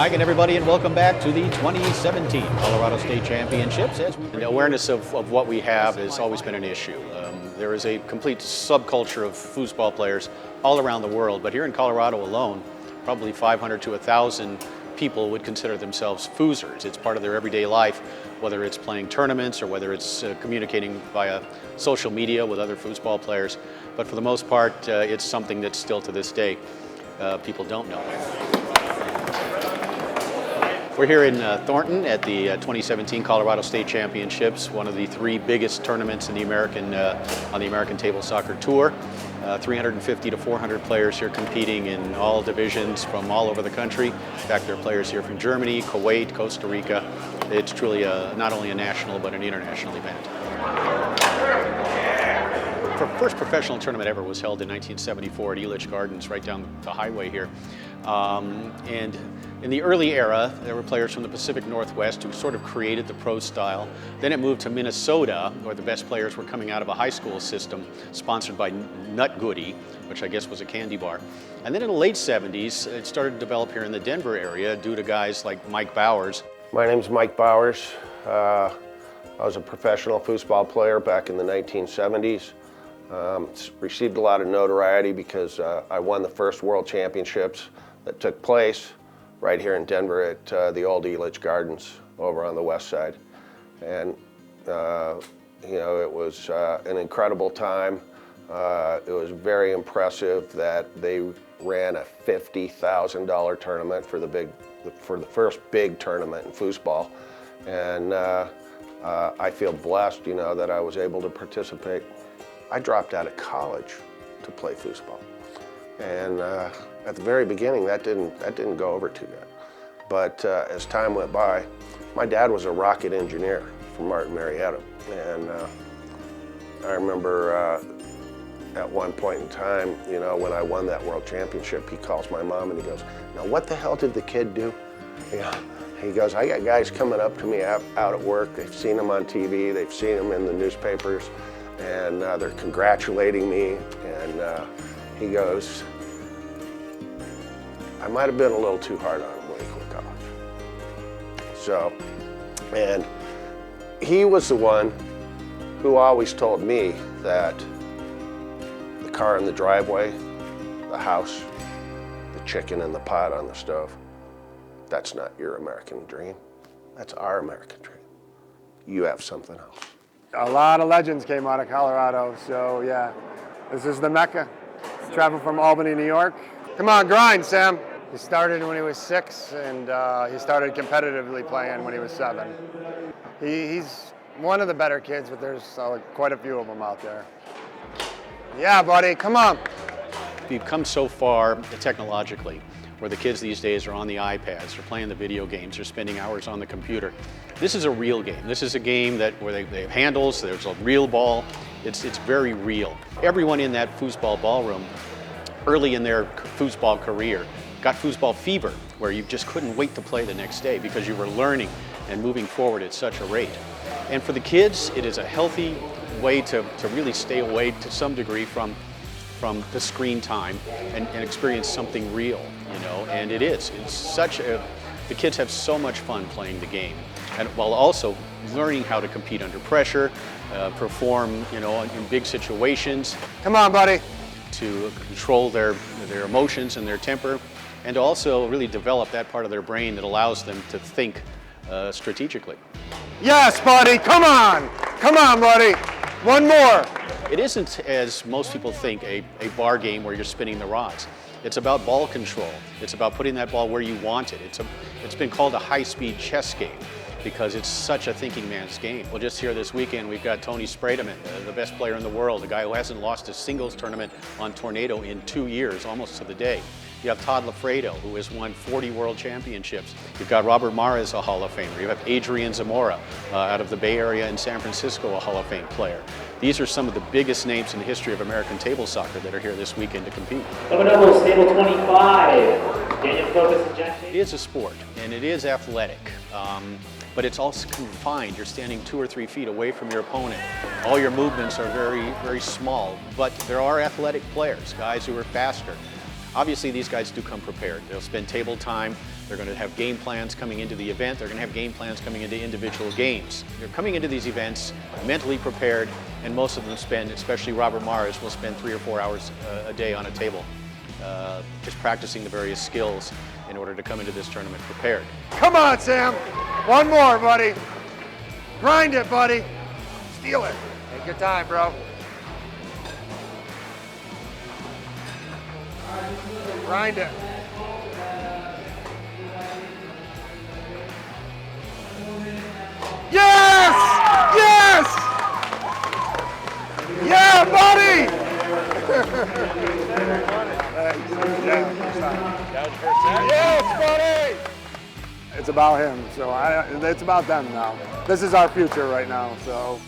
Hi again, everybody, and welcome back to the 2017 Colorado State Championships. The awareness of what we have has always been an issue. There is a complete subculture of foosball players all around the world, but here in Colorado alone, probably 500 to 1,000 people would consider themselves foosers. It's part of their everyday life, whether it's playing tournaments or whether it's communicating via social media with other foosball players. But for the most part, it's something that still to this day people don't know. We're here in Thornton at the 2017 Colorado State Championships, one of the three biggest tournaments in the on the American Table Soccer Tour. 350 to 400 players here competing in all divisions from all over the country. In fact, there are players here from Germany, Kuwait, Costa Rica. It's truly not only a national but an international event. The first professional tournament ever was held in 1974 at Elitch Gardens, right down the highway here. And in the early era, there were players from the Pacific Northwest who sort of created the pro style. Then it moved to Minnesota, where the best players were coming out of a high school system sponsored by Nut Goody, which I guess was a candy bar. And then in the late 70s, it started to develop here in the Denver area due to guys like Mike Bowers. My name's Mike Bowers. I was a professional foosball player back in the 1970s. Received a lot of notoriety because I won the first World Championships that took place right here in Denver at the old Elitch Gardens over on the west side. And you know, it was an incredible time. It was very impressive that they ran a $50,000 tournament for the first big tournament in foosball. And I feel blessed, you know, that I was able to participate. I dropped out of college to play foosball. And at the very beginning, that didn't go over too good. But as time went by, my dad was a rocket engineer from Martin Marietta. And I remember at one point in time, you know, when I won that world championship, he calls my mom and he goes, "Now what the hell did the kid do?" You know, he goes, "I got guys coming up to me out at work. They've seen him on TV, they've seen him in the newspapers, and they're congratulating me." And he goes, "I might have been a little too hard on him when he quit college." So, and he was the one who always told me that the car in the driveway, the house, the chicken in the pot on the stove, that's not your American dream. That's our American dream. You have something else. A lot of legends came out of Colorado, so yeah, this is the Mecca. Traveled from Albany, New York. Come on, grind, Sam. He started when he was 6, and he started competitively playing when he was 7. He's one of the better kids, but there's quite a few of them out there. Yeah, buddy, come on. We've come so far technologically, where the kids these days are on the iPads, they're playing the video games, they're spending hours on the computer. This is a real game. This is a game where they have handles, there's a real ball. It's very real. Everyone in that foosball ballroom, early in their foosball career, got foosball fever, where you just couldn't wait to play the next day because you were learning and moving forward at such a rate. And for the kids, it is a healthy way to really stay away to some degree from the screen time and experience something real, you know, and it's the kids have so much fun playing the game, and while also learning how to compete under pressure, perform, you know, in big situations. Come on, buddy. To control their emotions and their temper, and to also really develop that part of their brain that allows them to think strategically. Yes, buddy, come on. Come on, buddy. One more. It isn't, as most people think, a bar game where you're spinning the rods. It's about ball control. It's about putting that ball where you want it. It's been called a high-speed chess game because it's such a thinking man's game. Well, just here this weekend, we've got Tony Sprademan, the best player in the world, a guy who hasn't lost a singles tournament on Tornado in 2 years, almost to the day. You have Todd Lafredo, who has won 40 world championships. You've got Robert Mares, a Hall of Famer. You have Adrian Zamora out of the Bay Area in San Francisco, a Hall of Fame player. These are some of the biggest names in the history of American table soccer that are here this weekend to compete. Coming up is table 25. Daniel Focus and Jack. It is a sport, and it is athletic. But it's also confined. You're standing 2 or 3 feet away from your opponent. All your movements are very, very small, but there are athletic players, guys who are faster, Obviously, these guys do come prepared. They'll spend table time. They're going to have game plans coming into the event. They're going to have game plans coming into individual games. They're coming into these events mentally prepared, and most of them spend, especially Robert Mars, will spend 3 or 4 hours a day on a table, just practicing the various skills in order to come into this tournament prepared. Come on, Sam. One more, buddy. Grind it, buddy. Steal it. Take your time, bro. Grind it. Yes! Yes! Yeah, buddy! Yes, buddy! It's about him, so it's about them now. This is our future right now, so.